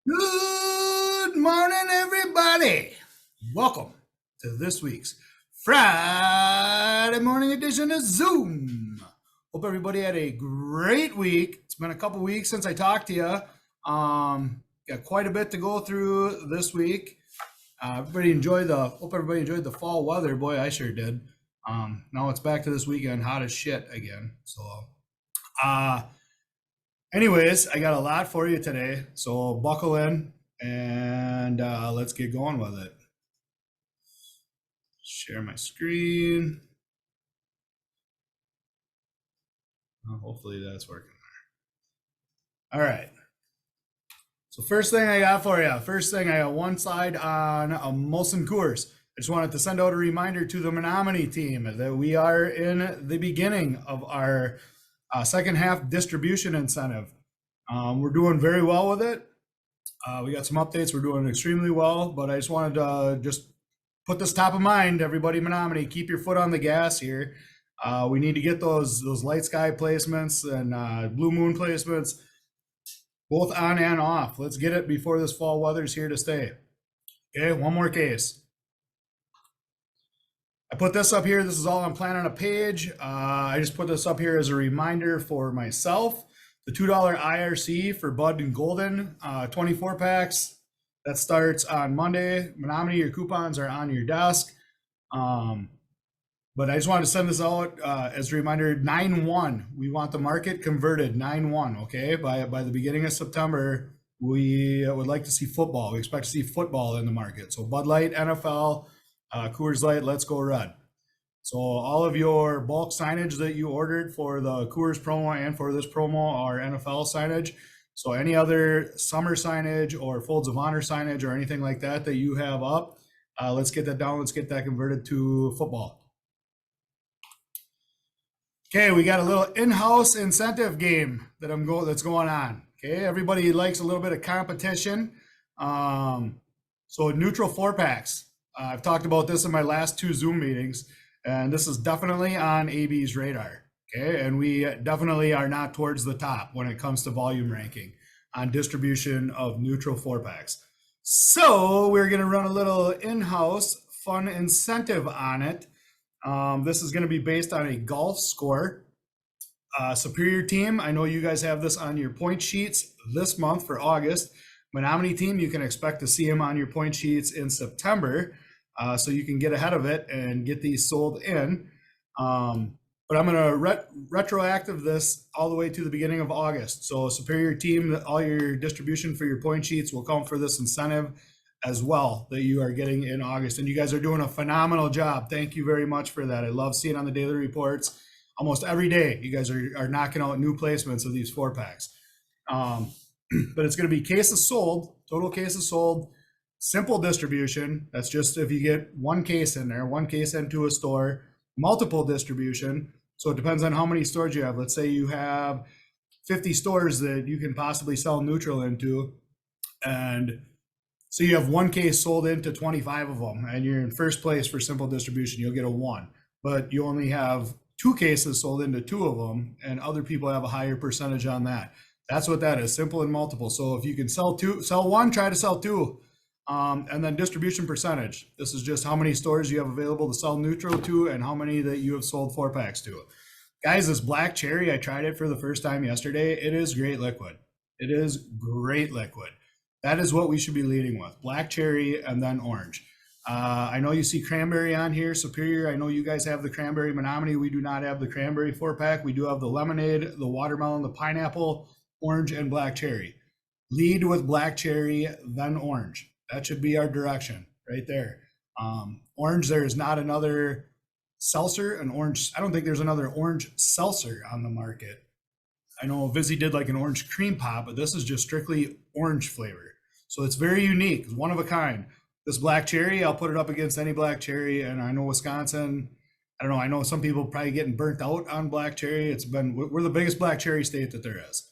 Good morning, everybody. Welcome to this week's Friday morning edition of Zoom. Hope everybody had a great week. It's been a couple weeks since I talked to you. Got quite a bit to go through this week. Hope everybody enjoyed the fall weather. Boy, I sure did. Now it's back to this weekend, hot as shit again. Uh, Anyways, I got a lot for you today, so buckle in and let's get going with it. Share my screen. Hopefully that's working there. All right. So first thing I got for you. First thing, I got one slide on a Molson Coors. I just wanted to send out a reminder to the Menominee team that we are in the beginning of our second half distribution incentive. We're doing very well with it. We got some updates. We're doing extremely well, but I just wanted to just put this top of mind, everybody. Menominee, keep your foot on the gas here. We need to get those light sky placements and blue moon placements both on and off. Let's get it before this fall weather's here to stay. Okay, one more case. I put this up here. This is all on Plan on a Page. I just put this up here as a reminder for myself. The $2 IRC for Bud and Golden 24 packs. That starts on Monday. Menominee, your coupons are on your desk. But I just wanted to send this out as a reminder. 9/1, we want the market converted. 9/1, okay? By the beginning of September, we would like to see football. We expect to see football in the market. So Bud Light, NFL, Coors Light, Let's Go Red. So all of your bulk signage that you ordered for the Coors promo and for this promo are NFL signage. So any other summer signage or Folds of Honor signage or anything like that that you have up, let's get that down. Let's get that converted to football. Okay, we got a little in-house incentive game that's going on. Okay, everybody likes a little bit of competition. So neutral 4-packs. I've talked about this in my last 2 Zoom meetings, and this is definitely on AB's radar. Okay, and we definitely are not towards the top when it comes to volume ranking on distribution of neutral 4-packs. So we're going to run a little in-house fun incentive on it. This is going to be based on a golf score. Superior team, I know you guys have this on your point sheets this month for August. Menominee team, you can expect to see them on your point sheets in September, so you can get ahead of it and get these sold in. But I'm going to retroactive this all the way to the beginning of August. So Superior team, all your distribution for your point sheets will come for this incentive as well that you are getting in August. And you guys are doing a phenomenal job. Thank you very much for that. I love seeing on the daily reports almost every day. You guys are knocking out new placements of these 4-packs. But it's going to be cases sold, total cases sold, simple distribution. That's just if you get one case in there, one case into a store, multiple distribution. So it depends on how many stores you have. Let's say you have 50 stores that you can possibly sell neutral into. And so you have one case sold into 25 of them, and you're in first place for simple distribution. You'll get a 1, but you only have 2 cases sold into 2 of them, and other people have a higher percentage on that. That's what that is, simple and multiple. So if you can sell 1, try to sell 2. And then distribution percentage. This is just how many stores you have available to sell neutral to and how many that you have sold 4-packs to. Guys, this black cherry, I tried it for the first time yesterday. It is great liquid. It is great liquid. That is what we should be leading with. Black cherry and then orange. I know you see cranberry on here, Superior. I know you guys have the cranberry. Menominee, we do not have the cranberry 4-pack. We do have the lemonade, the watermelon, the pineapple, orange, and black cherry. Lead with black cherry, then orange. That should be our direction right there. Orange, there is not another seltzer, an orange. I don't think there's another orange seltzer on the market. I know Vizzy did like an orange cream pop, but this is just strictly orange flavor. So it's very unique. It's one of a kind. This black cherry, I'll put it up against any black cherry. And I know Wisconsin, I don't know. I know some people probably getting burnt out on black cherry. We're the biggest black cherry state that there is.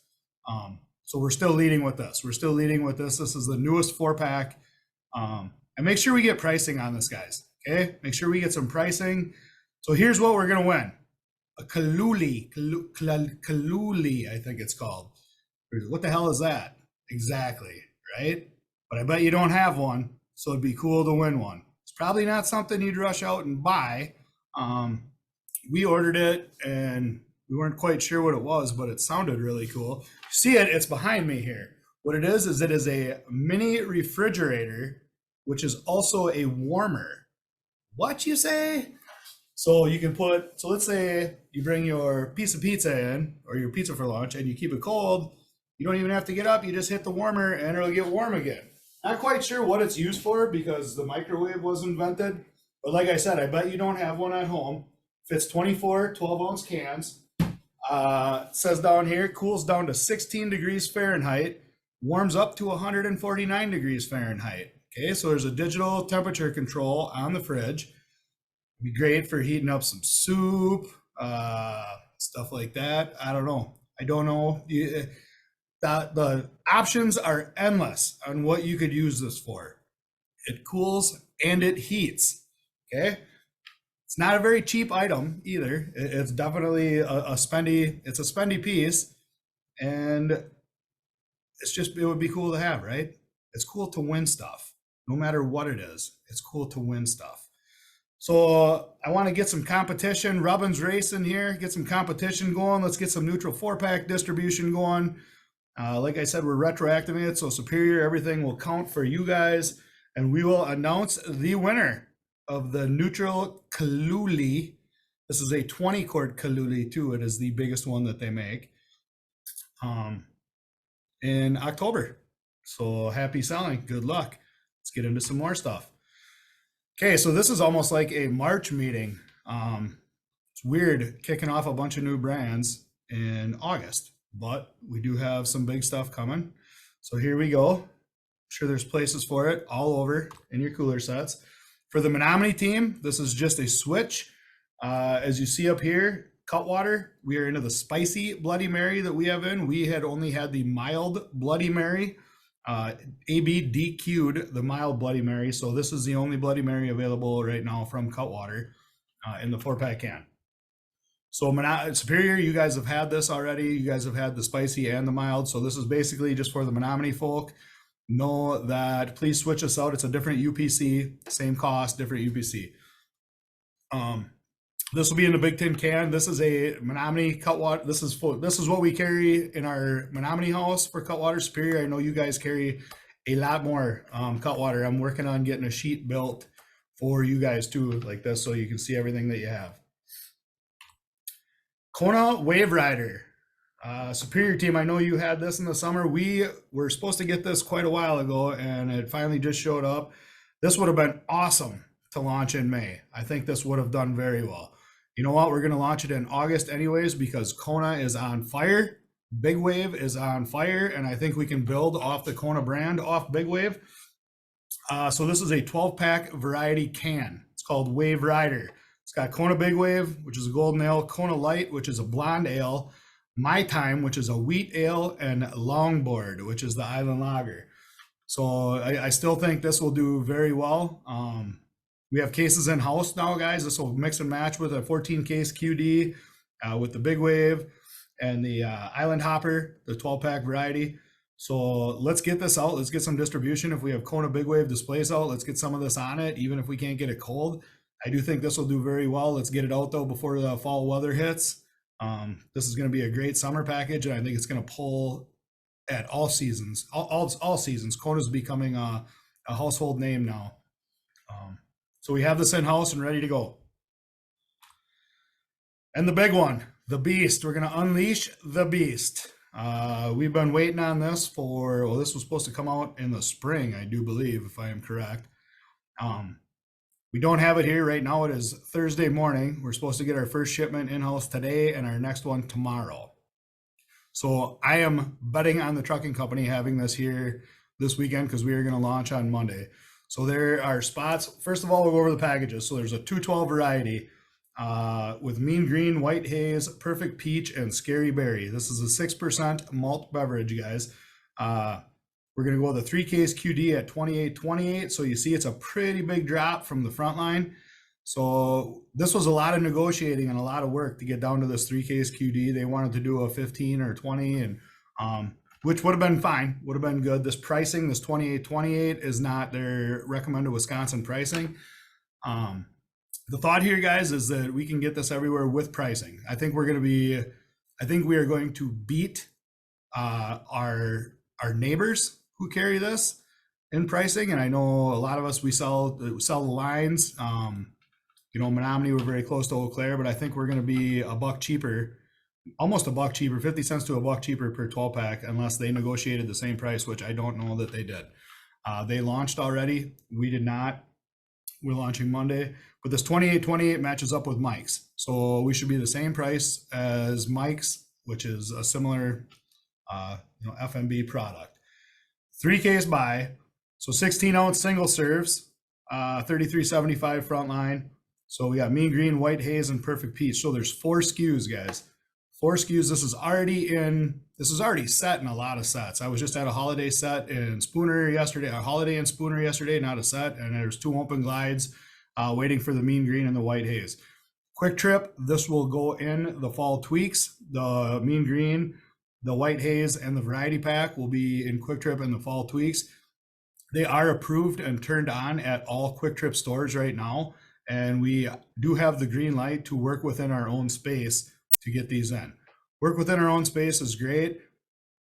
So we're still leading with this. This is the newest 4-pack. And make sure we get pricing on this, guys. Okay, make sure we get some pricing. So here's what we're gonna win: a Kaluli, I think it's called. What the hell is that exactly? right? But I bet you don't have one, so it'd be cool to win one. It's probably not something you'd rush out and buy. We ordered it and we weren't quite sure what it was, but it sounded really cool. You see it, it's behind me here. What it is it is a mini refrigerator, which is also a warmer. What you say? So you can put, so let's say you bring your piece of pizza in or your pizza for lunch and you keep it cold. You don't even have to get up. You just hit the warmer and it'll get warm again. Not quite sure what it's used for because the microwave was invented. But like I said, I bet you don't have one at home. Fits 24 12-ounce cans. It says down here, cools down to 16 degrees Fahrenheit, warms up to 149 degrees Fahrenheit. Okay, so there's a digital temperature control on the fridge. Be great for heating up some soup, stuff like that. I don't know. The options are endless on what you could use this for. It cools and it heats. Okay. It's not a very cheap item either. It's definitely a spendy piece, and it would be cool to have, right? It's cool to win stuff, no matter what it is. It's cool to win stuff. So I want to get some competition. Robin's racing here. Get some competition going. Let's get some neutral 4-pack distribution going. Like I said, we're retroactivating it, so Superior, everything will count for you guys, and we will announce the winner of the neutral Kaluli. This is a 20-quart Kaluli too. It is the biggest one that they make in October. So happy selling. Good luck. Let's get into some more stuff. Okay, so this is almost like a March meeting. It's weird kicking off a bunch of new brands in August, but we do have some big stuff coming. So here we go. I'm sure there's places for it all over in your cooler sets. For the Menominee team, this is just a switch. As you see up here, Cutwater, we are into the spicy Bloody Mary that we have in. We had only had the mild Bloody Mary. AB DQ'd the mild Bloody Mary, so this is the only Bloody Mary available right now from Cutwater in the 4-pack can. So Superior, you guys have had this already. You guys have had the spicy and the mild, so this is basically just for the Menominee folk. Know that please switch us out. It's a different UPC, same cost, different UPC. This will be in the big tin can. This is a Menominee Cutwater. This is what we carry in our Menominee house for Cutwater. Superior, I know you guys carry a lot more Cutwater. I'm working on getting a sheet built for you guys too, like this, so you can see everything that you have. Kona Wave Rider. Superior team, I know you had this in the summer. We were supposed to get this quite a while ago, and it finally just showed up. This would have been awesome to launch in May. I think this would have done very well. You know what? We're going to launch it in August anyways because Kona is on fire. Big Wave is on fire, and I think we can build off the Kona brand off Big Wave. So this is a 12-pack variety can. It's called Wave Rider. It's got Kona Big Wave, which is a golden ale, Kona Light, which is a blonde ale, My Time, which is a wheat ale, and Longboard, which is the island lager. So I still think this will do very well. We have cases in house now, guys. This will mix and match with a 14 case QD with the Big Wave and the Island Hopper, the 12-pack variety. So let's get this out. Let's get some distribution. If we have Kona Big Wave displays out, let's get some of this on it, even if we can't get it cold. I do think this will do very well. Let's get it out though before the fall weather hits. This is going to be a great summer package, and I think it's going to pull at all seasons. All seasons. Kona's becoming a household name now. So we have this in house and ready to go. And the big one, the Beast. We're going to unleash the Beast. We've been waiting on this this was supposed to come out in the spring, I do believe, if I am correct. We don't have it here right now. It is Thursday morning. We're supposed to get our first shipment in-house today and our next one tomorrow. So I am betting on the trucking company having this here this weekend because we are going to launch on Monday. So there are spots. First of all, we'll go over the packages. So there's a 212 variety with Mean Green, White Haze, Perfect Peach, and Scary Berry. This is a 6% malt beverage, guys. We're going to go with a 3-case QD at 28.28. So you see it's a pretty big drop from the front line. So this was a lot of negotiating and a lot of work to get down to this 3-case QD. They wanted to do a 15 or 20, and which would have been fine, would have been good. This pricing, this 2828 is not their recommended Wisconsin pricing. The thought here, guys, is that we can get this everywhere with pricing. I think we are going to beat our neighbors who carry this in pricing. And I know a lot of us, we sell the lines. Menominee, we're very close to Eau Claire, but I think we're going to be a buck cheaper, almost a buck cheaper, 50 cents to a buck cheaper per 12 pack, unless they negotiated the same price, which I don't know that they did. They launched already. We did not. We're launching Monday, but this 2828 matches up with Mike's. So we should be the same price as Mike's, which is a similar, FMB product. 3 case buy. So 16 ounce single serves, 33.75 front line. So we got Mean Green, White Haze, and Perfect Peach. So there's 4 SKUs, guys. 4 SKUs. This is already set in a lot of sets. I was just at a holiday set in Spooner yesterday, a holiday in Spooner yesterday, not a set. And there's 2 open glides waiting for the Mean Green and the White Haze. Quick Trip, this will go in the fall tweaks. The Mean Green, the White Haze, and the variety pack will be in Quick Trip and the fall tweaks. They are approved and turned on at all Quick Trip stores right now. And we do have the green light to work within our own space to get these in. Work within our own space is great.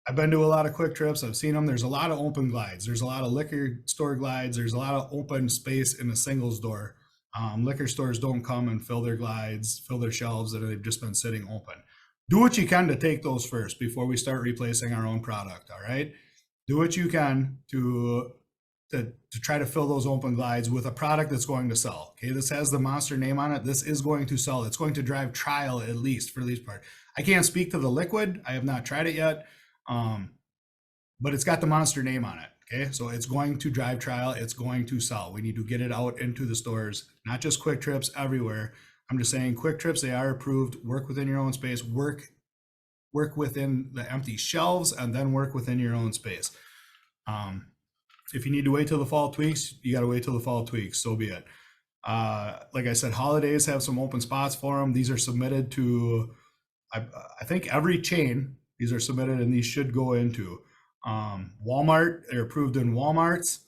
I've been to a lot of Quick Trips. I've seen them. There's a lot of open glides. There's a lot of liquor store glides. There's a lot of open space in the singles door. Liquor stores don't come and fill their glides, fill their shelves that have just been sitting open. Do what you can to take those first before we start replacing our own product, all right? Do what you can to try to fill those open glides with a product that's going to sell. Okay, this has the Monster name on it. This is going to sell. It's going to drive trial, at least for the least part. I can't speak to the liquid. I have not tried it yet, but it's got the Monster name on it. Okay, so it's going to drive trial. It's going to sell. We need to get it out into the stores, not just Quick Trips, everywhere. I'm just saying Quick Trips, they are approved. Work within your own space. Work within the empty shelves, and then work within your own space. If you need to wait till the fall tweaks, you got to wait till the fall tweaks. So be it. Like I said, holidays have some open spots for them. These are submitted to, I think every chain. These are submitted, and these should go into Walmart. They're approved in Walmarts.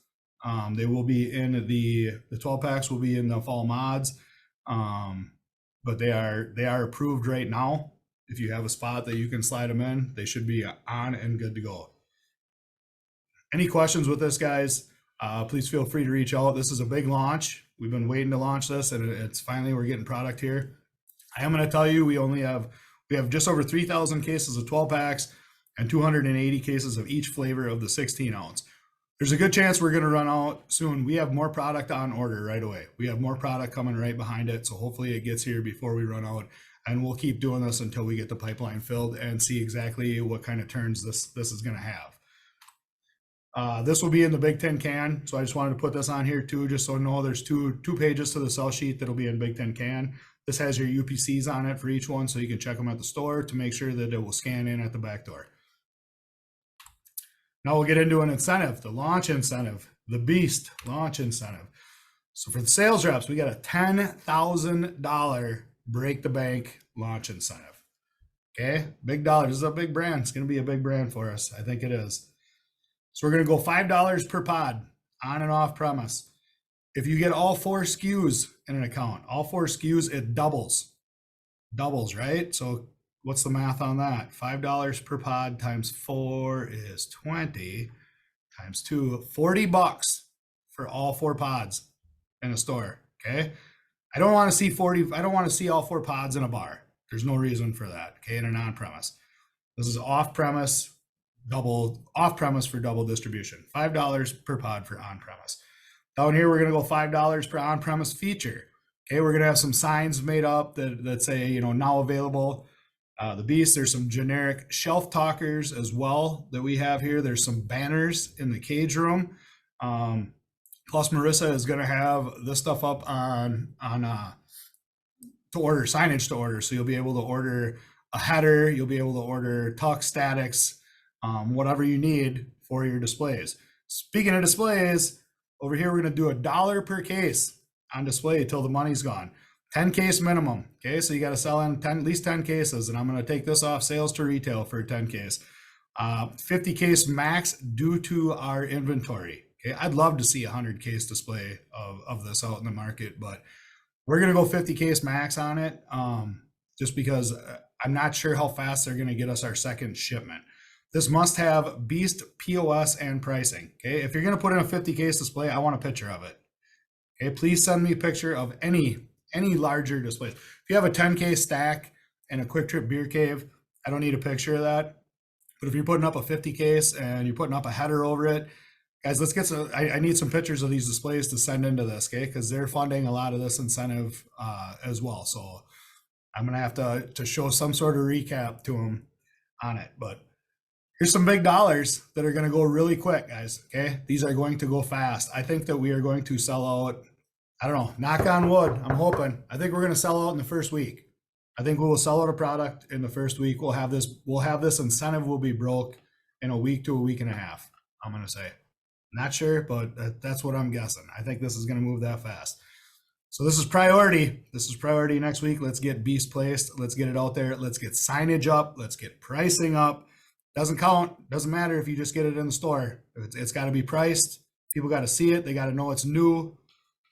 They will be in the 12 packs will be in the fall mods, but they are approved right now. If you have a spot that you can slide them in, they should be on and good to go. Any questions with this, guys? Please feel free to reach out. This is a big launch. We've been waiting to launch this, and it's finally, we're getting product here. I am going to tell you, we have just over 3,000 cases of 12 packs and 280 cases of each flavor of the 16 ounce. There's a good chance we're going to run out soon. We have more product on order right away. We have more product coming right behind it. So hopefully it gets here before we run out, and we'll keep doing this until we get the pipeline filled and see exactly what kind of turns this is going to have. This will be in the Big Tin can. So I just wanted to put this on here too, just so you know there's two pages to the sell sheet that'll be in Big Tin can. This has your UPCs on it for each one, so you can check them at the store to make sure that it will scan in at the back door. Now we'll get into an incentive, the launch incentive, the Beast launch incentive. So for the sales reps, we got a $10,000 break the bank launch incentive. Okay, big dollar. This is a big brand. It's going to be a big brand for us. I think it is. So we're going to go $5 per pod on and off premise. If you get all 4 SKUs in an account, all 4 SKUs, it doubles, right? So what's the math on that? $5 per pod times 4 is 20 times 2, $40 for all 4 pods in a store. Okay. I don't want to see all 4 pods in a bar. There's no reason for that. Okay. In an on-premise, this is off-premise, off-premise for double distribution, $5 per pod for on-premise. Down here, we're going to go $5 per on-premise feature. Okay. We're going to have some signs made up that say, now available. The Beast, there's some generic shelf talkers as well that we have here. There's some banners in the cage room. Plus Marissa is going to have this stuff up on to order, signage to order. So you'll be able to order a header. You'll be able to order tuck statics, whatever you need for your displays. Speaking of displays, over here, we're going to do $1 per case on display till the money's gone. 10 case minimum. Okay, so you got to sell in at least 10 cases, and I'm going to take this off sales to retail for a 10 case. 50 case max due to our inventory. Okay, I'd love to see a 100 case display of this out in the market, but we're gonna go 50 case max on it, just because I'm not sure how fast they're gonna get us our second shipment. This must have Beast POS and pricing. Okay, if you're gonna put in a 50 case display, I want a picture of it. Okay, please send me a picture of any larger displays. If you have a 10 case stack and a Quick Trip beer cave, I don't need a picture of that. But if you're putting up a 50 case and you're putting up a header over it, guys, let's get some. I need some pictures of these displays to send into this, okay? Because they're funding a lot of this incentive as well. So I'm gonna have to show some sort of recap to them on it. But here's some big dollars that are gonna go really quick, guys. Okay, these are going to go fast. I think that we are going to sell out. I don't know. Knock on wood. I'm hoping. I think we're gonna sell out in the first week. I think we will sell out a product in the first week. We'll have this incentive will be broke in a week to a week and a half. I'm gonna say, not sure, but that's what I'm guessing. I think this is gonna move that fast. So this is priority. This is priority next week. Let's get Beast placed. Let's get it out there. Let's get signage up. Let's get pricing up. Doesn't count. Doesn't matter if you just get it in the store. It's got to be priced. People got to see it. They got to know it's new.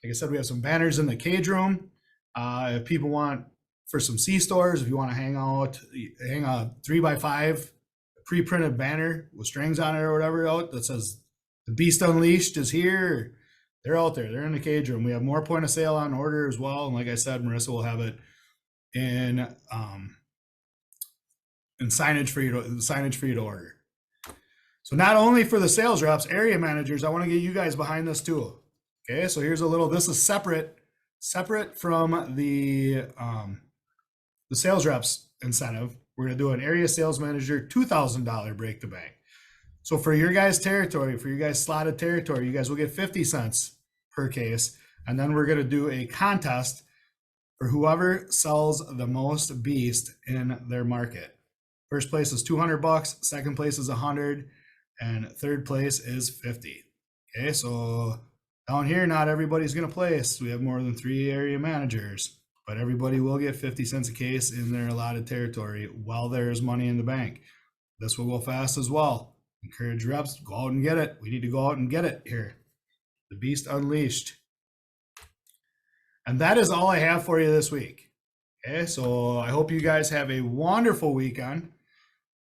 Like I said, we have some banners in the cage room. If people want, for some C-stores, if you want to hang a 3x5 pre-printed banner with strings on it or whatever out that says the Beast Unleashed is here, they're out there. They're in the cage room. We have more point of sale on order as well. And like I said, Marissa will have it in signage for you to order. So not only for the sales reps, area managers, I want to get you guys behind this too. Okay, so here's a little. This is separate from the sales reps incentive. We're going to do an area sales manager $2,000 break the bank. So for your guys' territory, for your guys' slotted territory, you guys will get 50 cents per case. And then we're going to do a contest for whoever sells the most Beast in their market. First place is $200, second place is $100, and third place is $50. Okay, so down here, not everybody's going to place. We have more than 3 area managers, but everybody will get 50 cents a case in their allotted territory while there is money in the bank. This will go fast as well. Encourage reps, go out and get it. We need to go out and get it here. The Beast Unleashed. And that is all I have for you this week. Okay, so I hope you guys have a wonderful weekend.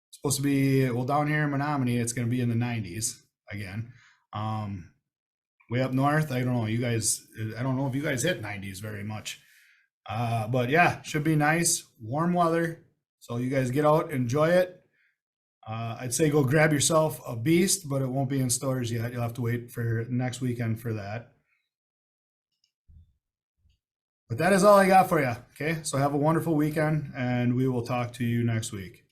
It's supposed to be, well, down here in Menominee, it's going to be in the 90s again. Way up north, I don't know. You guys, I don't know if you guys hit 90s very much. But yeah, should be nice, warm weather. So you guys get out, enjoy it. I'd say go grab yourself a Beast, but it won't be in stores yet. You'll have to wait for next weekend for that. But that is all I got for you. Okay, so have a wonderful weekend, and we will talk to you next week.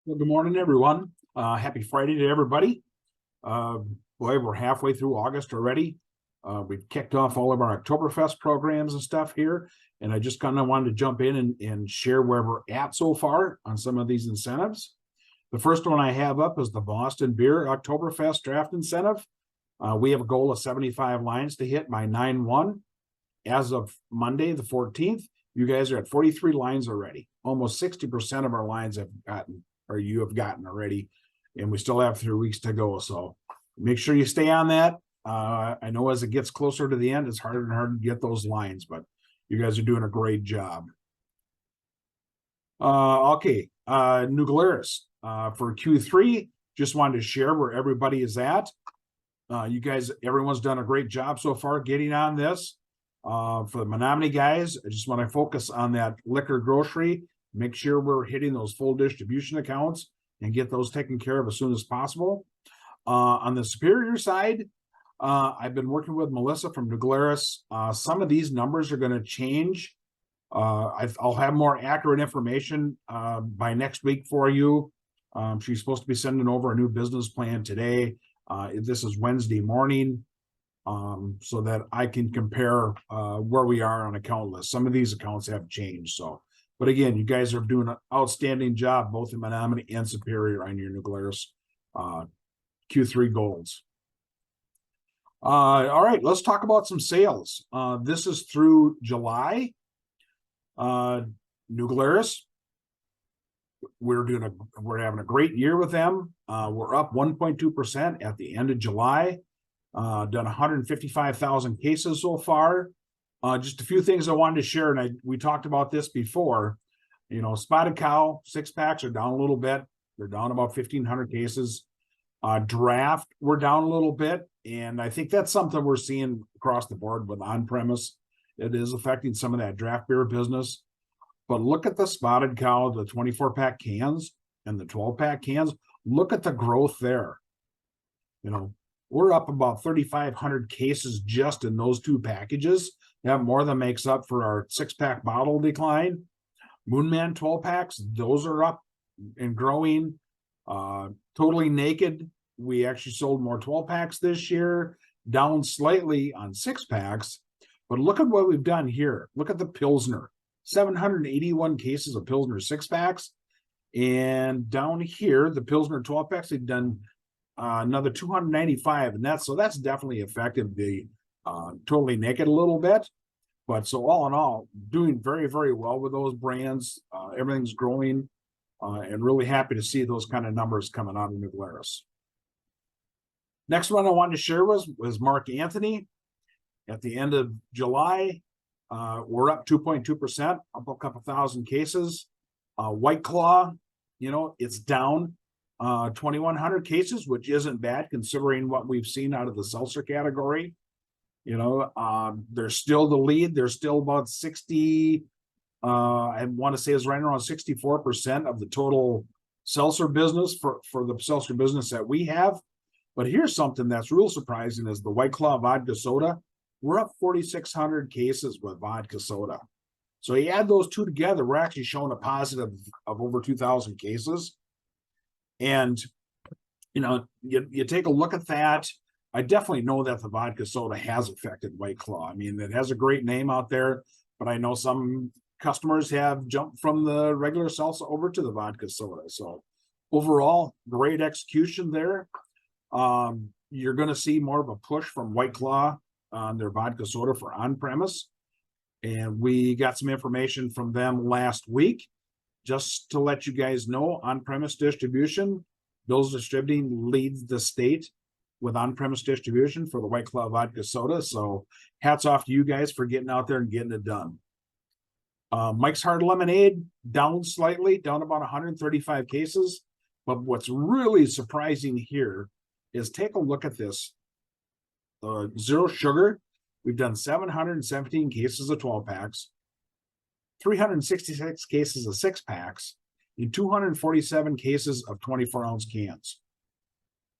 Well, good morning, everyone. Happy Friday to everybody. Boy, we're halfway through August already. We've kicked off all of our Oktoberfest programs and stuff here, and I just kind of wanted to jump in and share where we're at so far on some of these incentives. The first one I have up is the Boston Beer Oktoberfest Draft Incentive. We have a goal of 75 lines to hit by 9/1. As of Monday, the 14th, you guys are at 43 lines already. Almost 60% of our lines have gotten, or you have gotten already, and we still have 3 weeks to go. So make sure you stay on that. I know as it gets closer to the end, it's harder and harder to get those lines, but you guys are doing a great job. Okay, New Glarus for Q3, just wanted to share where everybody is at. You guys, everyone's done a great job so far getting on this. For the Menominee guys, I just want to focus on that liquor grocery, make sure we're hitting those full distribution accounts and get those taken care of as soon as possible. On the Superior side, I've been working with Melissa from New Glarus. Some of these numbers are going to change. I'll have more accurate information by next week for you. She's supposed to be sending over a new business plan today. This is Wednesday morning, so that I can compare where we are on account list. Some of these accounts have changed. So, but again, you guys are doing an outstanding job, both in Menominee and Superior, on your New Glarus Q3 goals. All right, let's talk about some sales. This is through July. New Glarus, we're having a great year with them. We're up 1.2% at the end of July. Done 155,000 cases so far. Just a few things I wanted to share, and we talked about this before. You know, spotted cow 6-packs are down a little bit. They're down about 1,500 cases. Draft, we're down a little bit, and I think that's something we're seeing across the board with on-premise. It is affecting some of that draft beer business. But look at the spotted cow, the 24-pack cans and the 12-pack cans. Look at the growth there. You know, we're up about 3,500 cases just in those two packages. That more than makes up for our 6-pack bottle decline. Moonman 12-packs, those are up and growing. Totally Naked, we actually sold more 12-packs this year, down slightly on 6-packs. But look at what we've done here. Look at the Pilsner, 781 cases of Pilsner 6-packs. And down here, the Pilsner 12-packs, they've done another 295. And that's definitely affected the Totally Naked a little bit. But so all in all, doing very, very well with those brands. Everything's growing. And really happy to see those kind of numbers coming out of New Glarus. Next one I wanted to share was Mark Anthony. At the end of July, we're up 2.2%, up a couple thousand cases. White Claw, you know, it's down 2,100 cases, which isn't bad considering what we've seen out of the seltzer category. You know, they're still the lead. They're still about 60. I want to say it's right around 64% of the total seltzer business for the seltzer business that we have. But here's something that's real surprising is the White Claw vodka soda. We're up 4,600 cases with vodka soda. So you add those two together, we're actually showing a positive of over 2,000 cases. And, you know, you take a look at that. I definitely know that the vodka soda has affected White Claw. I mean, it has a great name out there, but I know some customers have jumped from the regular salsa over to the vodka soda. So overall, great execution there. You're going to see more of a push from White Claw on their vodka soda for on-premise. And we got some information from them last week. Just to let you guys know, on-premise distribution, Bill's Distributing leads the state with on-premise distribution for the White Claw vodka soda. So hats off to you guys for getting out there and getting it done. Mike's Hard Lemonade, down slightly, down about 135 cases. But what's really surprising here is take a look at this. Zero Sugar, we've done 717 cases of 12-packs, 366 cases of 6-packs, and 247 cases of 24-ounce cans.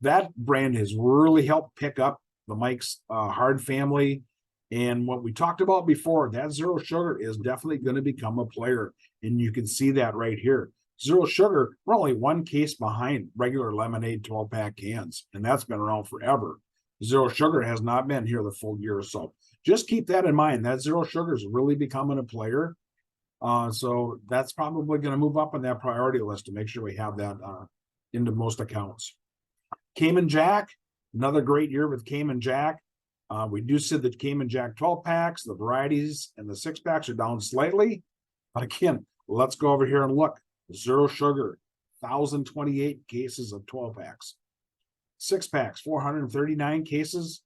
That brand has really helped pick up the Mike's Hard family. And what we talked about before, that Zero Sugar is definitely going to become a player. And you can see that right here. Zero Sugar, we're only one case behind regular lemonade 12-pack cans. And that's been around forever. Zero Sugar has not been here the full year or so. Just keep that in mind. That Zero Sugar is really becoming a player. So that's probably going to move up on that priority list to make sure we have that into most accounts. Cayman Jack, another great year with Cayman Jack. We do see the Cayman Jack 12-packs, the varieties, and the 6-packs are down slightly. But again, let's go over here and look. Zero Sugar, 1,028 cases of 12-packs. 6-packs, 439 cases.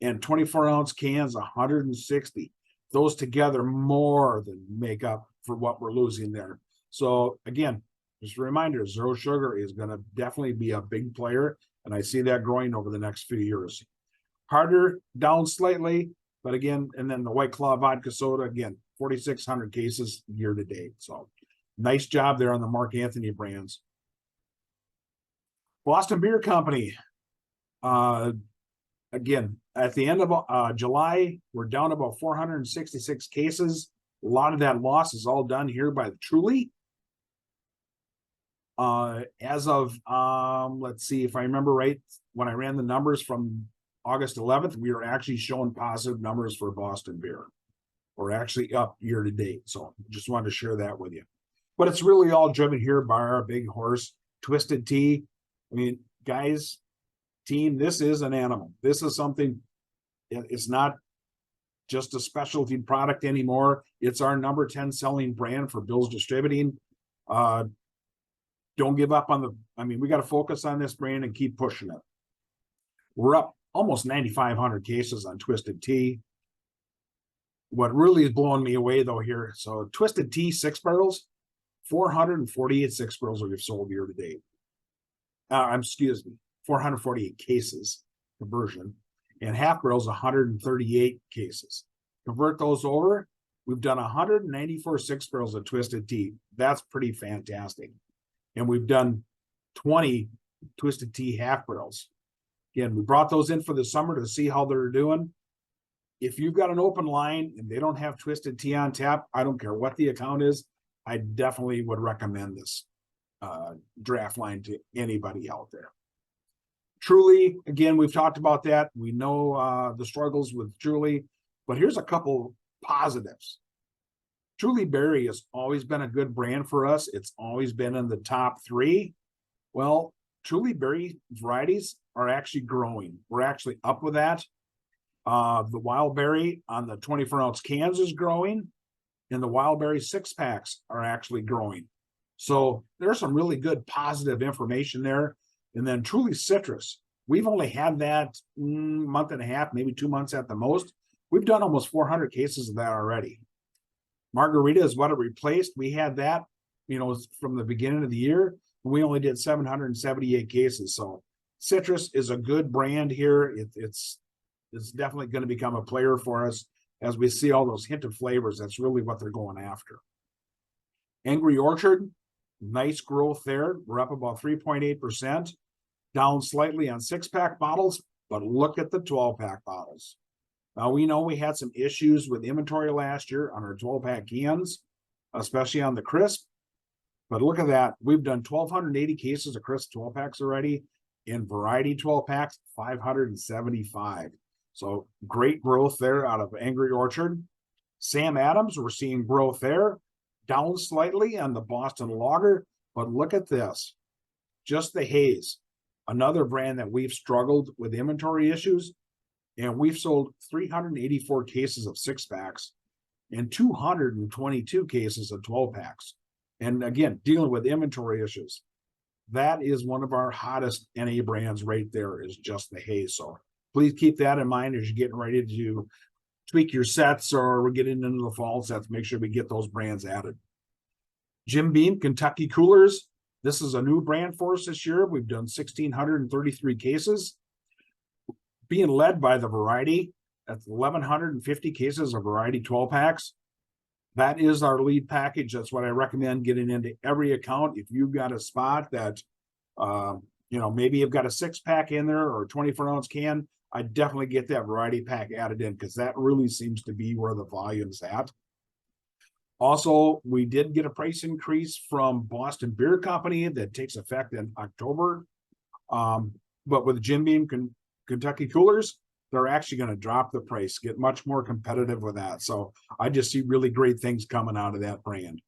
And 24-ounce cans, 160. Those together more than make up for what we're losing there. So again, just a reminder, Zero Sugar is going to definitely be a big player. And I see that growing over the next few years. Harder, down slightly, but again, and then the White Claw vodka soda, again, 4,600 cases year to date. So nice job there on the Mark Anthony brands. Boston Beer Company. Again, at the end of July, we're down about 466 cases. A lot of that loss is all done here by the Truly. As of, let's see if I remember right, when I ran the numbers from August 11th, we were actually showing positive numbers for Boston Beer. We're actually up year to date. So just wanted to share that with you. But it's really all driven here by our big horse, Twisted Tea. I mean, guys, team, this is an animal. This is something, it's not just a specialty product anymore. It's our number 10 selling brand for Bill's Distributing. don't give up on we got to focus on this brand and keep pushing it. We're up almost 9,500 cases on Twisted Tea. What really is blowing me away though here, so Twisted Tea 6 barrels, 448 6 barrels we've sold year to date. 448 cases conversion, and half barrels 138 cases. Convert those over, we've done 194 6 barrels of Twisted Tea. That's pretty fantastic. And we've done 20 Twisted Tea half barrels. Again, we brought those in for the summer to see how they're doing. If you've got an open line and they don't have Twisted Tea on tap, I don't care what the account is, I definitely would recommend this draft line to anybody out there. Truly, again, we've talked about that. We know the struggles with Truly, but here's a couple positives. Truly Berry has always been a good brand for us. It's always been in the top 3. Well, Truly Berry varieties are actually growing. We're actually up with that. The Wild Berry on the 24-ounce cans is growing, and the Wild Berry 6-packs are actually growing. So there's some really good positive information there. And then Truly Citrus, we've only had that month and a half, maybe 2 months at the most. We've done almost 400 cases of that already. Margarita is what it replaced. We had that, from the beginning of the year. We only did 778 cases. So Citrus is a good brand here. It's definitely going to become a player for us as we see all those hinted flavors. That's really what they're going after. Angry Orchard, nice growth there. We're up about 3.8%, down slightly on 6-pack bottles, but look at the 12-pack bottles. Now, we know we had some issues with inventory last year on our 12-pack cans, especially on the Crisp. But look at that. We've done 1,280 cases of Crisp 12-packs already. In variety 12-packs, 575. So great growth there out of Angry Orchard. Sam Adams, we're seeing growth there. Down slightly on the Boston Lager. But look at this. Just the Haze. Another brand that we've struggled with inventory issues. And we've sold 384 cases of 6-packs and 222 cases of 12-packs. And again, dealing with inventory issues. That is one of our hottest NA brands right there, is Just the Haze. So please keep that in mind as you're getting ready to tweak your sets, or we're getting into the fall sets. Make sure we get those brands added. Jim Beam Kentucky Coolers. This is a new brand for us this year. We've done 1,633 cases. Being led by the variety, that's 1,150 cases of variety 12-packs. That is our lead package. That's what I recommend getting into every account. If you've got a spot that, maybe you've got a 6-pack in there or a 24-ounce can, I definitely get that variety pack added in, because that really seems to be where the volume's at. Also, we did get a price increase from Boston Beer Company that takes effect in October. But with Jim Beam Kentucky Coolers, they're actually going to drop the price, get much more competitive with that. So I just see really great things coming out of that brand.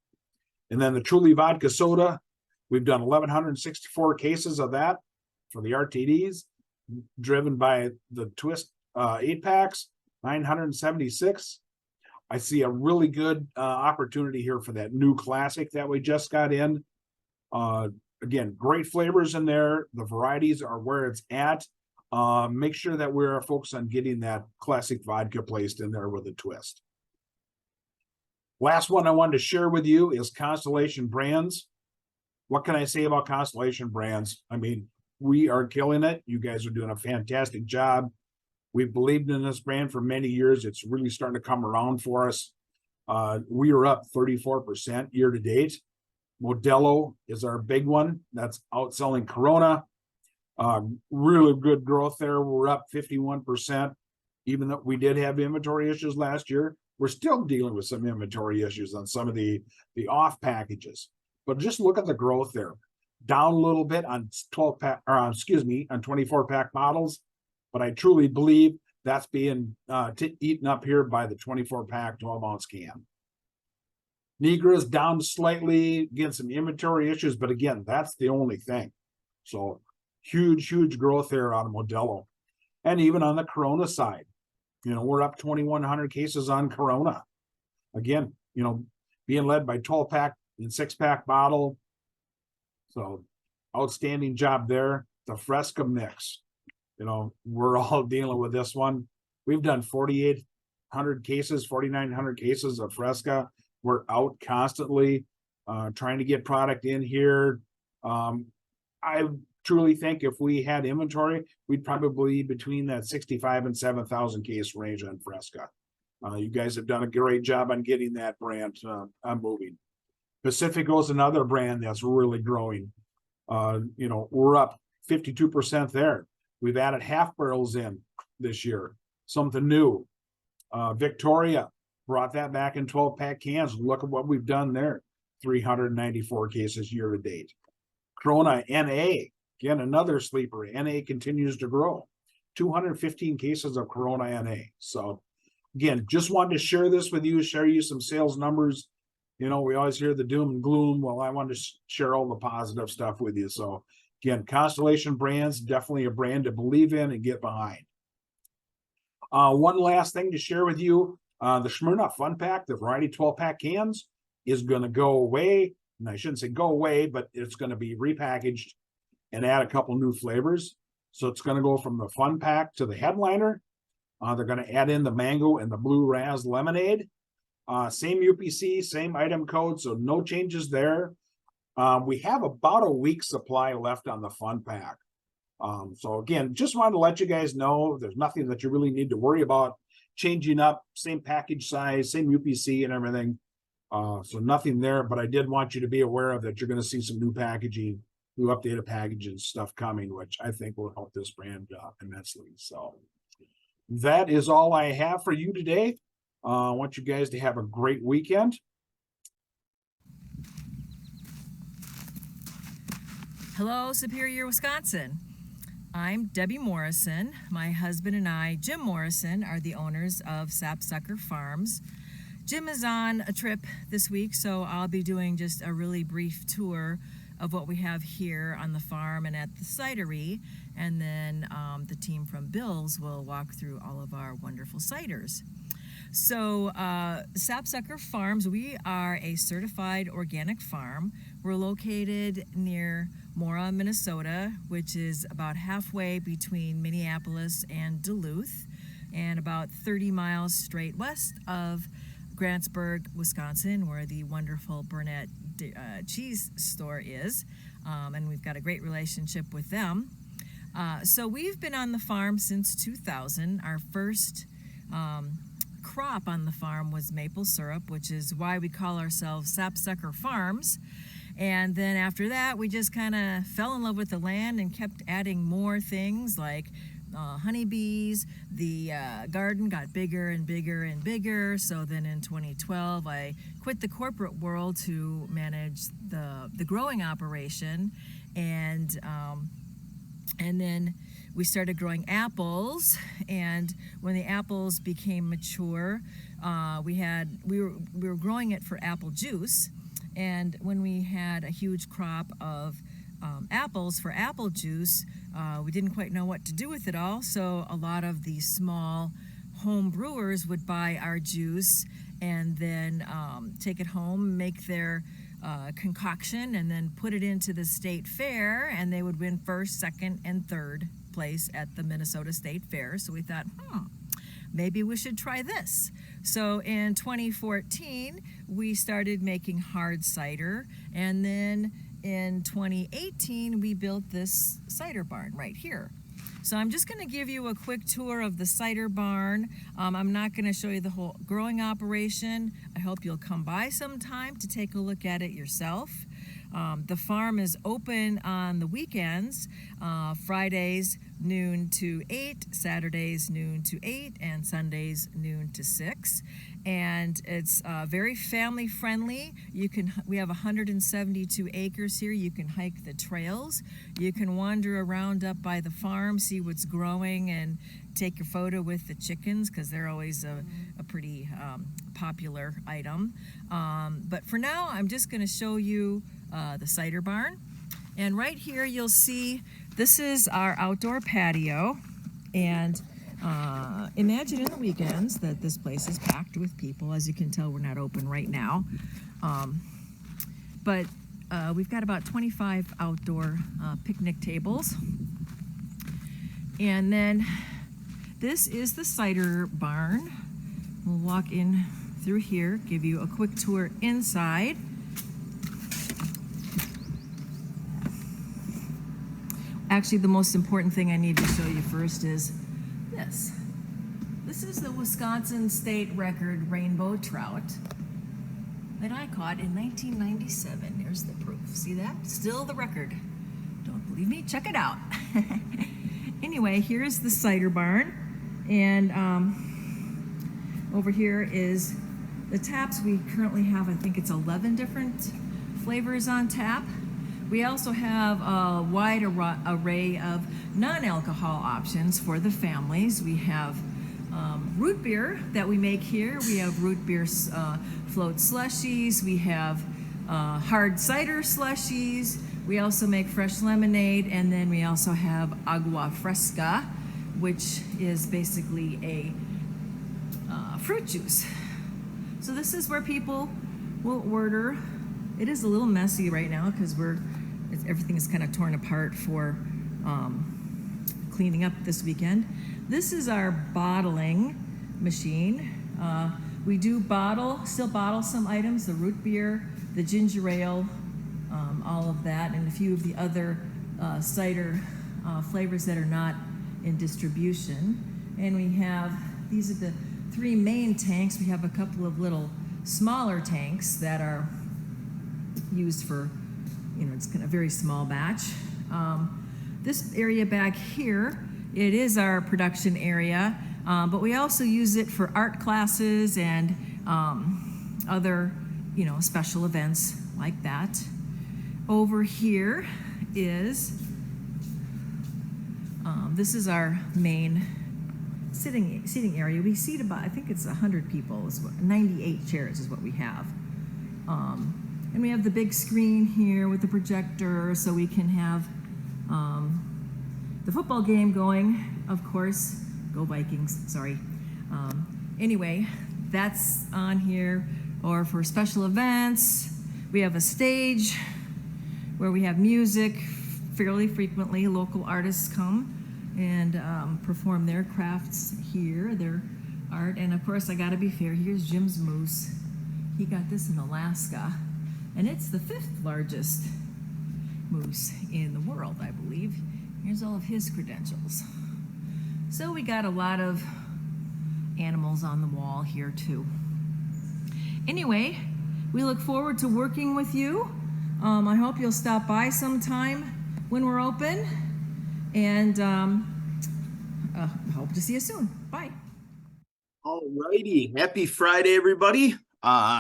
And then the Truly Vodka Soda, we've done 1,164 cases of that for the RTDs, driven by the Twist 8-packs, 976. I see a really good opportunity here for that new classic that we just got in. Again, great flavors in there. The varieties are where it's at. Make sure that we're focused on getting that classic vodka placed in there with a twist. Last one I wanted to share with you is Constellation Brands. What can I say about Constellation Brands? We are killing it. You guys are doing a fantastic job. We've believed in this brand for many years. It's really starting to come around for us. We are up 34% year to date. Modelo is our big one. That's outselling Corona. Really good growth there. We're up 51%. Even though we did have inventory issues last year, we're still dealing with some inventory issues on some of the off packages. But just look at the growth there. Down a little bit on 24-pack bottles. But I truly believe that's being eaten up here by the 24-pack 12-ounce can. Negra is down slightly, again, some inventory issues, but again, that's the only thing. So huge growth there out of Modelo. And even on the Corona side, we're up 2,100 cases on Corona. Again, being led by 12-pack and 6-pack bottle. So outstanding job there. The Fresca mix, we're all dealing with this one. We've done 4,900 cases of Fresca. We're out constantly, trying to get product in here. I truly think if we had inventory, we'd probably be between that 65 and 7,000 case range on Fresca. You guys have done a great job on getting that brand moving. Pacifico is another brand that's really growing. We're up 52% there. We've added half barrels in this year, something new. Victoria brought that back in 12-pack cans. Look at what we've done there. 394 cases year to date. Corona NA, again, another sleeper. NA continues to grow. 215 cases of Corona NA. So again, just wanted to share this with you, share you some sales numbers. We always hear the doom and gloom. Well, I wanted to share all the positive stuff with you. So again, Constellation Brands, definitely a brand to believe in and get behind. One last thing to share with you, the Smirnoff Fun Pack, the variety 12-pack cans, is going to go away. And I shouldn't say go away, but it's going to be repackaged and add a couple new flavors. So it's going to go from the Fun Pack to the Headliner. They're going to add in the mango and the blue raz lemonade. Same UPC, same item code, so no changes there. We have about a week's supply left on the Fun Pack. So again, just wanted to let you guys know there's nothing that you really need to worry about changing up, same package size, same UPC and everything. So nothing there, but I did want you to be aware of that. You're going to see some new packaging, new updated packaging stuff coming, which I think will help this brand immensely. So that is all I have for you today. I want you guys to have a great weekend. Hello, Superior, Wisconsin. I'm Debbie Morrison. My husband and I, Jim Morrison, are the owners of Sapsucker Farms. Jim is on a trip this week, so I'll be doing just a really brief tour of what we have here on the farm and at the cidery, and then the team from Bill's will walk through all of our wonderful ciders. So Sapsucker Farms, we are a certified organic farm. We're located near Mora, Minnesota, which is about halfway between Minneapolis and Duluth, and about 30 miles straight west of Grantsburg, Wisconsin, where the wonderful Burnett cheese store is, and we've got a great relationship with them. So we've been on the farm since 2000. Our first crop on the farm was maple syrup, which is why we call ourselves Sapsucker Farms. And then after that, we just kind of fell in love with the land and kept adding more things like honeybees. The garden got bigger and bigger and bigger. So then in 2012, I quit the corporate world to manage the growing operation, and then we started growing apples. And when the apples became mature, we were growing it for apple juice. And when we had a huge crop of apples for apple juice, we didn't quite know what to do with it all. So a lot of the small home brewers would buy our juice and then take it home, make their concoction, and then put it into the state fair, and they would win first, second, and third place at the Minnesota State Fair. So we thought, maybe we should try this. So in 2014, we started making hard cider, and then in 2018, we built this cider barn right here. So I'm just going to give you a quick tour of the cider barn. I'm not going to show you the whole growing operation. I hope you'll come by sometime to take a look at it yourself. The farm is open on the weekends, Fridays noon to 8, Saturdays noon to 8, and Sundays noon to 6. And it's very family friendly. We have 172 acres here. You can hike the trails. You can wander around up by the farm, see what's growing, and take your photo with the chickens, because they're always a pretty popular item. But for now, I'm just going to show you the cider barn. And right here you'll see this is our outdoor patio. And imagine in the weekends that this place is packed with people. As you can tell, we're not open right now. But we've got about 25 outdoor picnic tables. And then this is the cider barn. We'll walk in through here, give you a quick tour inside. Actually, the most important thing I need to show you first is this. This is the Wisconsin state record rainbow trout that I caught in 1997. There's the proof. See that? Still the record. Don't believe me? Check it out. Anyway, here's the cider barn. And over here is the taps. We currently have, I think it's 11 different flavors on tap. We also have a wide array of non-alcohol options for the families. We have root beer that we make here. We have root beer float slushies. We have hard cider slushies. We also make fresh lemonade, and then we also have agua fresca, which is basically a fruit juice. So this is where people will order. It is a little messy right now because everything is kind of torn apart for cleaning up this weekend. This is our bottling machine. We do still bottle some items, the root beer, the ginger ale, all of that, and a few of the other cider flavors that are not in distribution. And we have, these are the 3 main tanks. We have a couple of little smaller tanks that are used for, it's kind of a very small batch. This area back here, it is our production area, but we also use it for art classes and other, special events like that. Over here is, this is our main seating area. We seat about, I think it's 100 people, 98 chairs is what we have. And we have the big screen here with the projector so we can have the football game going, of course. Go Vikings, sorry. Anyway, that's on here. Or for special events, we have a stage where we have music fairly frequently. Local artists come and perform their crafts here, their art. And of course, I gotta be fair, here's Jim's moose. He got this in Alaska, and it's the 5th largest moose in the world, I believe. Here's all of his credentials. So we got a lot of animals on the wall here too. Anyway, we look forward to working with you. I hope you'll stop by sometime when we're open, and hope to see you soon. Bye. All righty. Happy Friday, everybody.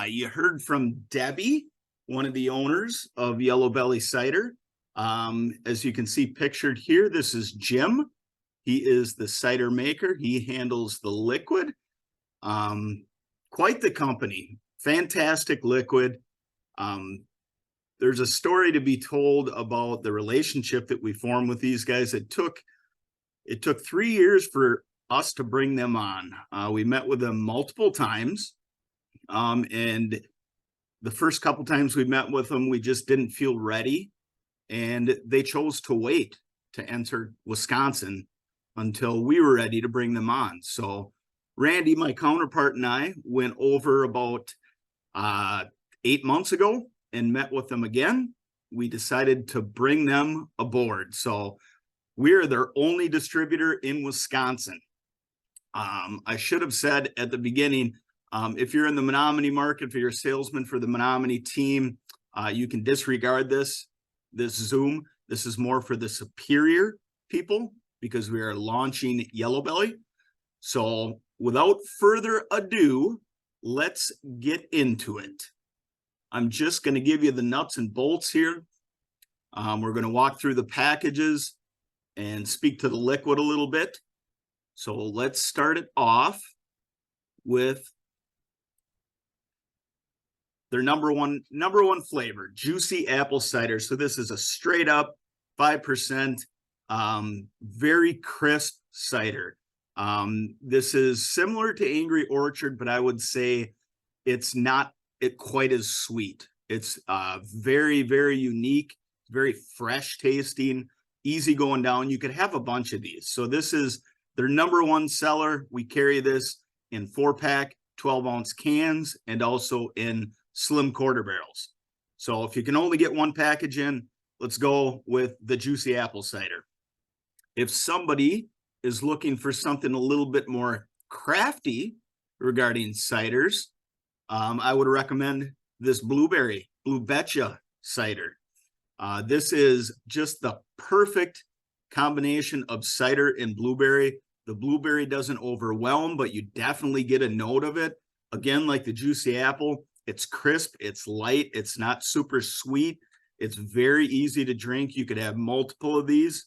You heard from Debbie, one of the owners of Yellow Belly Cider. As you can see pictured here, this is Jim. He is the cider maker. He handles the liquid. Quite the company. Fantastic liquid. There's a story to be told about the relationship that we formed with these guys. It took 3 years for us to bring them on. We met with them multiple times. And the first couple times we met with them, we just didn't feel ready. And they chose to wait to enter Wisconsin until we were ready to bring them on. So Randy, my counterpart, and I went over about 8 months ago and met with them again. We decided to bring them aboard. So we're their only distributor in Wisconsin. I should have said at the beginning, if you're in the Menominee market, if you're a salesman for the Menominee team, you can disregard this Zoom. This is more for the Superior people because we are launching Yellow Belly. So without further ado, let's get into it. I'm just going to give you the nuts and bolts here. We're going to walk through the packages and speak to the liquid a little bit. So let's start it off with their number one flavor, juicy apple cider. So this is a straight up 5%, very crisp cider. This is similar to Angry Orchard, but I would say it's not quite as sweet. It's very, very unique, very fresh tasting, easy going down. You could have a bunch of these. So this is their #1 seller. We carry this in 4-pack, 12-ounce cans, and also in slim quarter barrels. So if you can only get one package in, let's go with the Juicy Apple Cider. If somebody is looking for something a little bit more crafty regarding ciders, I would recommend this Blue Betcha cider. This is just the perfect combination of cider and blueberry. The blueberry doesn't overwhelm, but you definitely get a note of it. Again, like the Juicy Apple, it's crisp, it's light, it's not super sweet. It's very easy to drink. You could have multiple of these.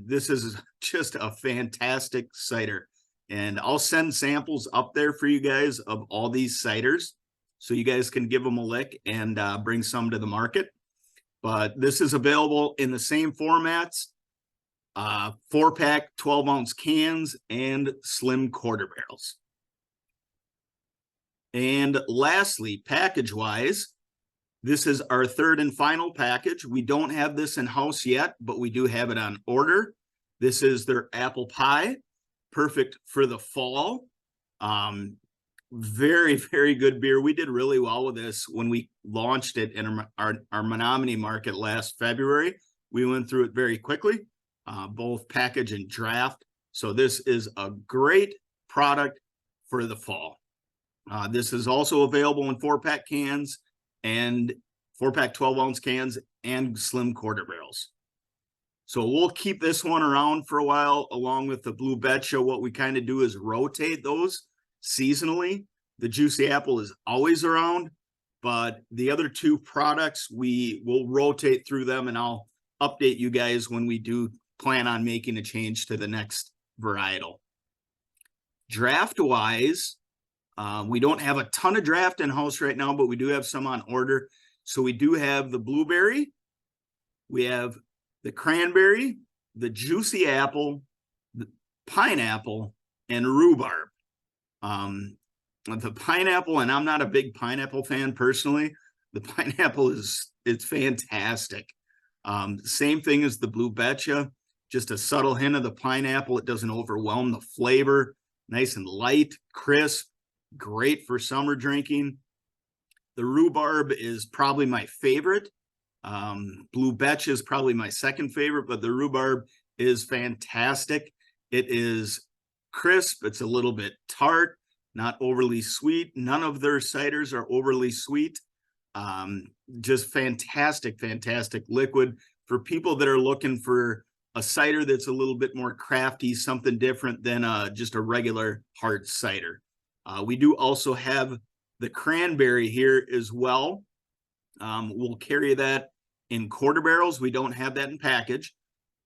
This is just a fantastic cider. And I'll send samples up there for you guys of all these ciders, so you guys can give them a lick and bring some to the market. But this is available in the same formats, 4-pack, 12-ounce cans, and slim quarter barrels. And lastly, package-wise, this is our third and final package. We don't have this in-house yet, but we do have it on order. This is their apple pie, perfect for the fall. Very, very good beer. We did really well with this when we launched it in our Menominee market last February. We went through it very quickly, both package and draft. So this is a great product for the fall. This is also available in 4-pack cans and 4-pack 12-ounce cans and slim quarter barrels. So we'll keep this one around for a while, along with the Blue Betcha. What we kind of do is rotate those seasonally. The Juicy Apple is always around, but the other two products, we will rotate through them, and I'll update you guys when we do plan on making a change to the next varietal. Draft-wise, we don't have a ton of draft in-house right now, but we do have some on order. So we do have the blueberry, we have the cranberry, the Juicy Apple, the pineapple, and rhubarb. The pineapple, and I'm not a big pineapple fan personally. The pineapple it's fantastic. Same thing as the Blue Betcha, just a subtle hint of the pineapple. It doesn't overwhelm the flavor. Nice and light, crisp, great for summer drinking. The rhubarb is probably my favorite. Blue Betcha is probably my second favorite, but the rhubarb is fantastic. It is crisp. It's a little bit tart, not overly sweet. None of their ciders are overly sweet. Just fantastic, fantastic liquid for people that are looking for a cider that's a little bit more crafty, something different than just a regular hard cider. We do also have the cranberry here as well. We'll carry that in quarter barrels. We don't have that in package,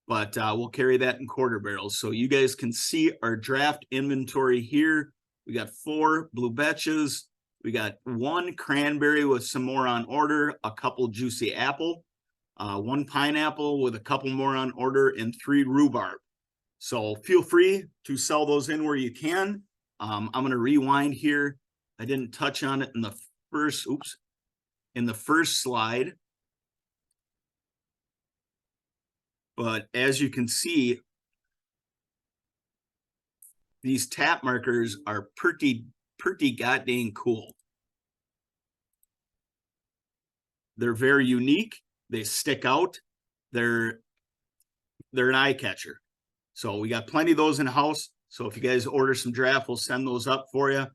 but we'll carry that in quarter barrels. So you guys can see our draft inventory here. We got 4 Blue Betchas. We got 1 cranberry with some more on order, a couple Juicy Apple, 1 pineapple with a couple more on order, and 3 rhubarb. So feel free to sell those in where you can. I'm going to rewind here. I didn't touch on it in the first slide. But as you can see, these tap markers are pretty goddamn cool. They're very unique. They stick out. They're an eye catcher. So we got plenty of those in house. So if you guys order some draft, we'll send those up for you.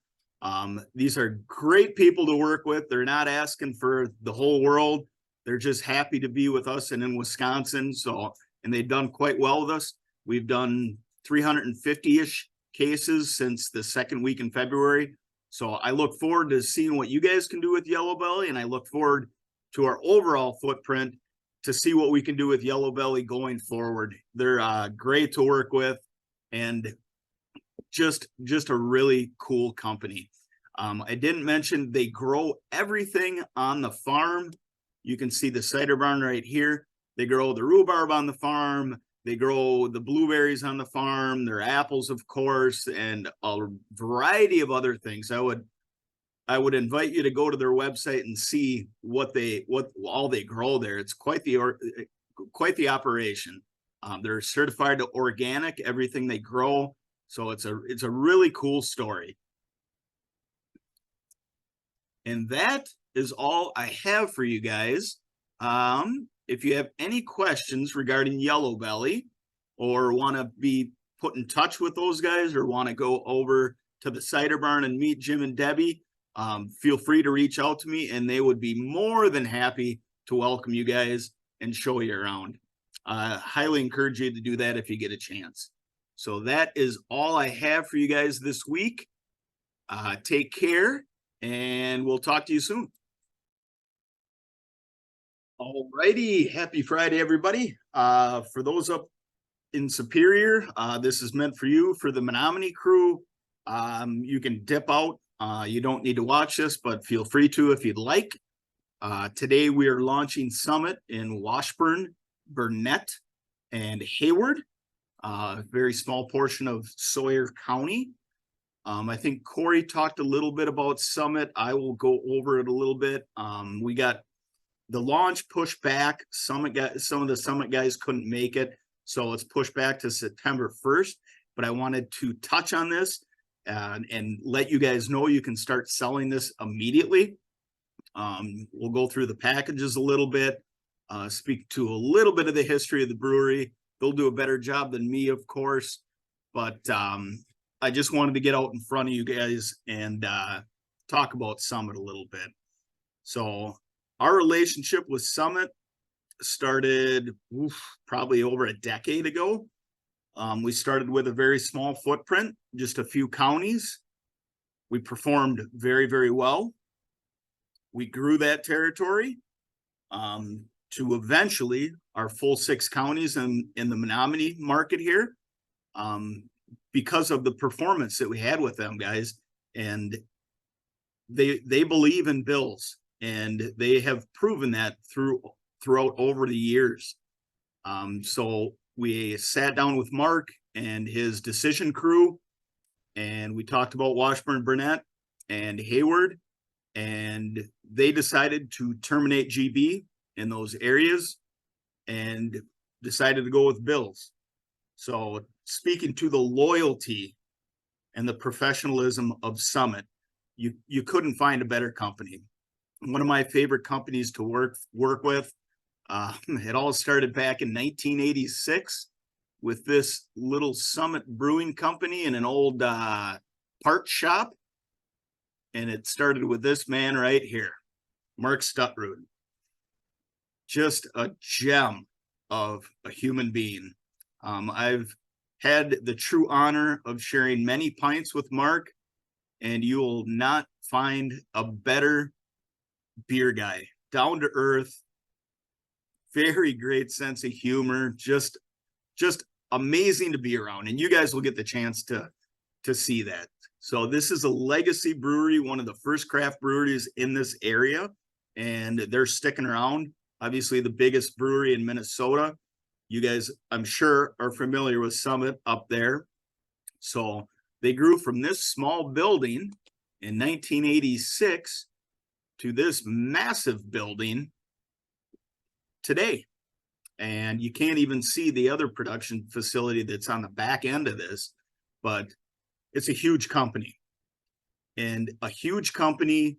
These are great people to work with. They're not asking for the whole world. They're just happy to be with us and in Wisconsin. So, and they've done quite well with us. We've done 350-ish cases since the second week in February. So I look forward to seeing what you guys can do with Yellow Belly, and I look forward to our overall footprint to see what we can do with Yellow Belly going forward. They're great to work with, and just a really cool company. I didn't mention they grow everything on the farm. You can see the cider barn right here. They grow the rhubarb on the farm. They grow the blueberries on the farm, their apples, of course, and a variety of other things. I would I would invite you to go to their website and see what all they grow there. It's quite the operation. They're certified to organic, everything they grow. So it's a really cool story. And that is all I have for you guys. If you have any questions regarding Yellow Belly, or want to be put in touch with those guys, or want to go over to the cider barn and meet Jim and Debbie, feel free to reach out to me, and they would be more than happy to welcome you guys and show you around. Highly encourage you to do that if you get a chance. So that is all I have for you guys this week. Take care, and we'll talk to you soon. All righty. Happy Friday, everybody. For those up in Superior, this is meant for you, for the Menominee crew. You can dip out. You don't need to watch this, but feel free to if you'd like. Today we are launching Summit in Washburn, Burnett, and Hayward. Very small portion of Sawyer County. I think Corey talked a little bit about Summit. I will go over it a little bit. We got the launch pushed back. Some of the Summit guys couldn't make it, so it's pushed back to September 1st. But I wanted to touch on this and let you guys know you can start selling this immediately. We'll go through the packages a little bit, speak to a little bit of the history of the brewery. They'll do a better job than me, of course, but I just wanted to get out in front of you guys and talk about Summit a little bit. So our relationship with Summit started probably over a decade ago. We started with a very small footprint, just a few counties. We performed very, very well. We grew that territory to eventually our full 6 counties in the Menominee market here, because of the performance that we had with them guys. And they believe in Bills, and they have proven that throughout over the years. So we sat down with Mark and his decision crew, and we talked about Washburn, Burnett, and Hayward, and they decided to terminate GB in those areas and decided to go with Bills. So speaking to the loyalty and the professionalism of Summit, you couldn't find a better company. One of my favorite companies to work with. It all started back in 1986 with this little Summit Brewing Company in an old part shop. And it started with this man right here, Mark Stutrud. Just a gem of a human being. I've had the true honor of sharing many pints with Mark, and you will not find a better beer guy. Down to earth, very great sense of humor, just amazing to be around. And you guys will get the chance to see that. So this is a legacy brewery, one of the first craft breweries in this area, and they're sticking around. Obviously the biggest brewery in Minnesota. You guys, I'm sure, are familiar with Summit up there. So they grew from this small building in 1986 to this massive building today. And you can't even see the other production facility that's on the back end of this, but it's a huge company, and a huge company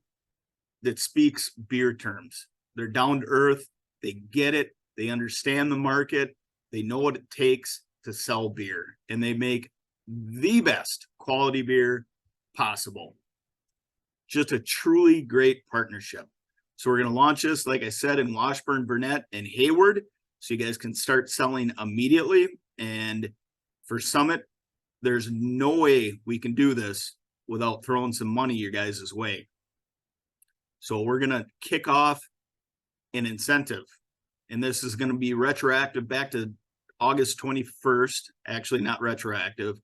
that speaks beer terms. They're down to earth. They get it. They understand the market. They know what it takes to sell beer, and they make the best quality beer possible. Just a truly great partnership. So we're going to launch this, like I said, in Washburn, Burnett, and Hayward, so you guys can start selling immediately. And for Summit, there's no way we can do this without throwing some money your guys' way. So we're going to kick off an incentive, and this is going to be retroactive back to August 21st. Actually, not retroactive.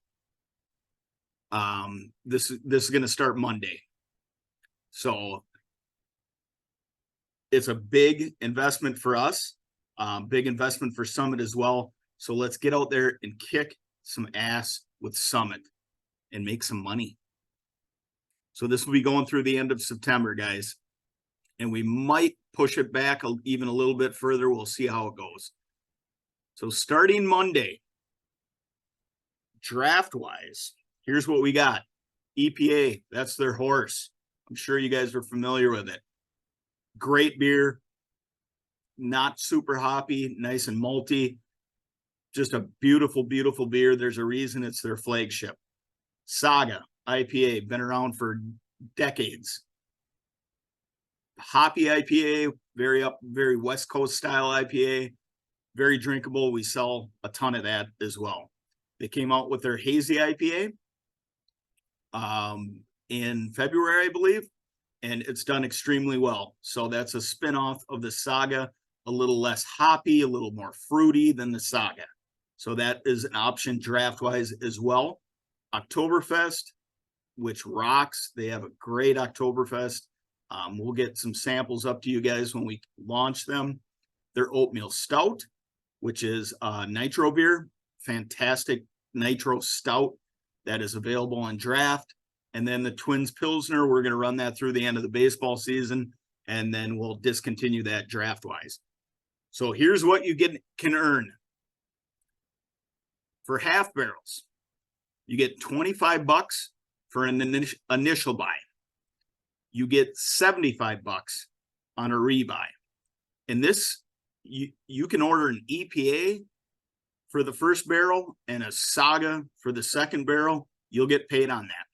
This is going to start Monday. So it's a big investment for us, big investment for Summit as well. So let's get out there and kick some ass with Summit and make some money. So this will be going through the end of September, guys. And we might push it back even a little bit further. We'll see how it goes. So starting Monday, draft wise, here's what we got. EPA, that's their horse. I'm sure you guys are familiar with it. Great beer, not super hoppy, nice and malty. Just a beautiful, beautiful beer. There's a reason it's their flagship. Saga IPA, been around for decades. Hoppy IPA, very West Coast style IPA, very drinkable. We sell a ton of that as well. They came out with their hazy IPA in February, I believe, and it's done extremely well. So that's a spinoff of the Saga, a little less hoppy, a little more fruity than the Saga. So that is an option draft wise as well. Oktoberfest, which rocks. They have a great Oktoberfest. We'll get some samples up to you guys when we launch them. Their oatmeal stout, which is nitro beer, fantastic nitro stout that is available on draft. And then the Twins Pilsner, we're going to run that through the end of the baseball season, and then we'll discontinue that draft wise. So here's what you can earn. For half barrels, you get $25 for an initial buy. You get $75 on a rebuy. And this, you can order an EPA for the first barrel and a Saga for the second barrel. You'll get paid on that.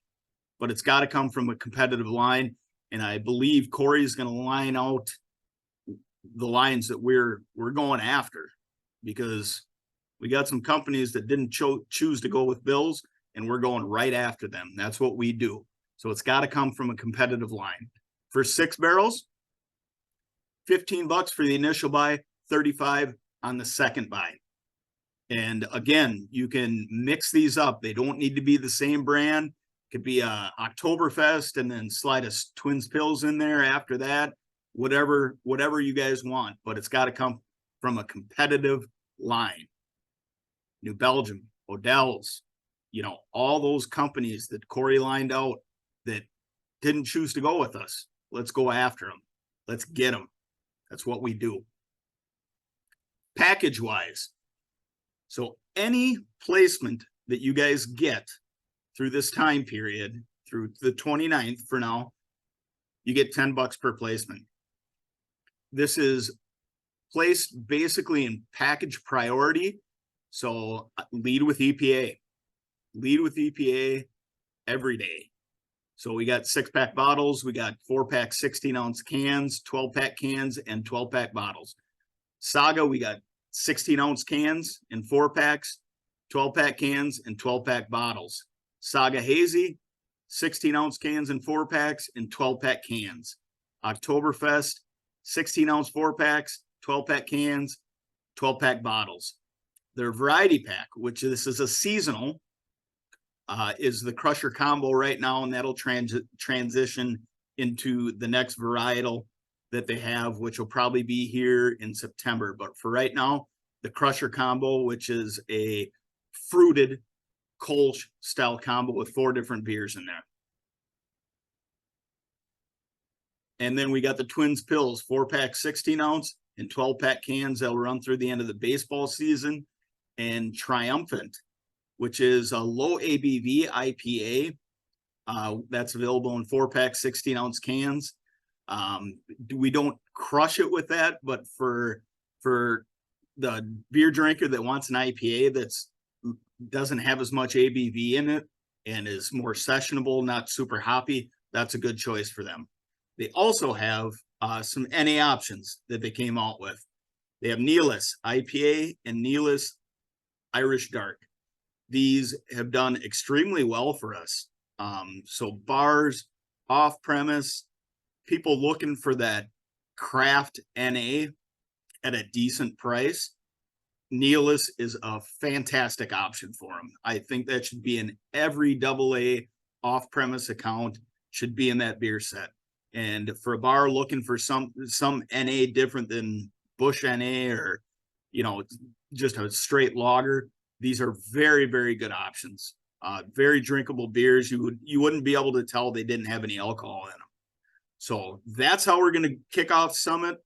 But it's got to come from a competitive line. And I believe Corey's going to line out the lines that we're going after, because we got some companies that didn't choose to go with Bills, and we're going right after them. That's what we do. So it's got to come from a competitive line. For 6 barrels, $15 for the initial buy, $35 on the second buy. And again, you can mix these up. They don't need to be the same brand. It could be a Oktoberfest and then slide a Twins Pils in there after that. Whatever you guys want, but it's got to come from a competitive line. New Belgium, Odell's, all those companies that Corey lined out that didn't choose to go with us. Let's go after them. Let's get them. That's what we do. Package wise. So any placement that you guys get through this time period, through the 29th for now, you get $10 per placement. This is placed basically in package priority. So lead with EPA. Lead with EPA every day. So we got 6-pack bottles. We got 4-pack 16-ounce cans, 12-pack cans, and 12-pack bottles. Saga, we got 16-ounce cans in 4-packs, 12-pack cans, and 12-pack bottles. Saga Hazy, 16-ounce cans in 4-packs and 12-pack cans. Oktoberfest, 16-ounce 4-packs, 12-pack cans, 12-pack bottles. Their variety pack, which this is a seasonal, is the Crusher Combo right now, and that'll transition into the next varietal that they have, which will probably be here in September. But for right now, the Crusher Combo, which is a fruited Kolsch style combo with 4 different beers in there. And then we got the Twins Pils, 4-pack 16-ounce and 12-pack cans that'll run through the end of the baseball season. And Triumphant, which is a low ABV IPA. That's available in 4-pack 16-ounce cans. We don't crush it with that, but for the beer drinker that wants an IPA that's doesn't have as much ABV in it and is more sessionable, not super hoppy, that's a good choice for them. They also have some NA options that they came out with. They have Neelis IPA and Neelis Irish Dark. These have done extremely well for us. So bars, off-premise, people looking for that craft NA at a decent price, Neelis is a fantastic option for them. I think that should be in every AA off-premise account, should be in that beer set. And for a bar looking for some NA different than Busch NA or, just a straight lager, these are very, very good options. Very drinkable beers. You wouldn't be able to tell they didn't have any alcohol in them. So that's how we're going to kick off Summit.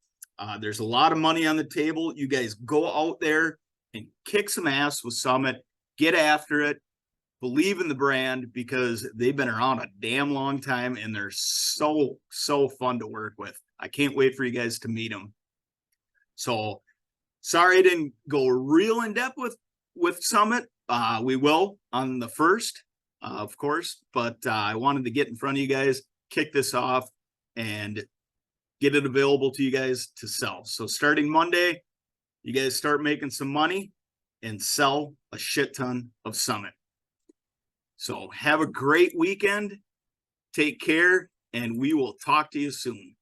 There's a lot of money on the table. You guys go out there and kick some ass with Summit. Get after it. Believe in the brand, because they've been around a damn long time and they're so fun to work with. I can't wait for you guys to meet them. So sorry I didn't go real in depth with Summit. We will on the 1st, of course, but I wanted to get in front of you guys, kick this off, and get it available to you guys to sell. So starting Monday, you guys start making some money and sell a shit ton of Summit. So have a great weekend. Take care, and we will talk to you soon.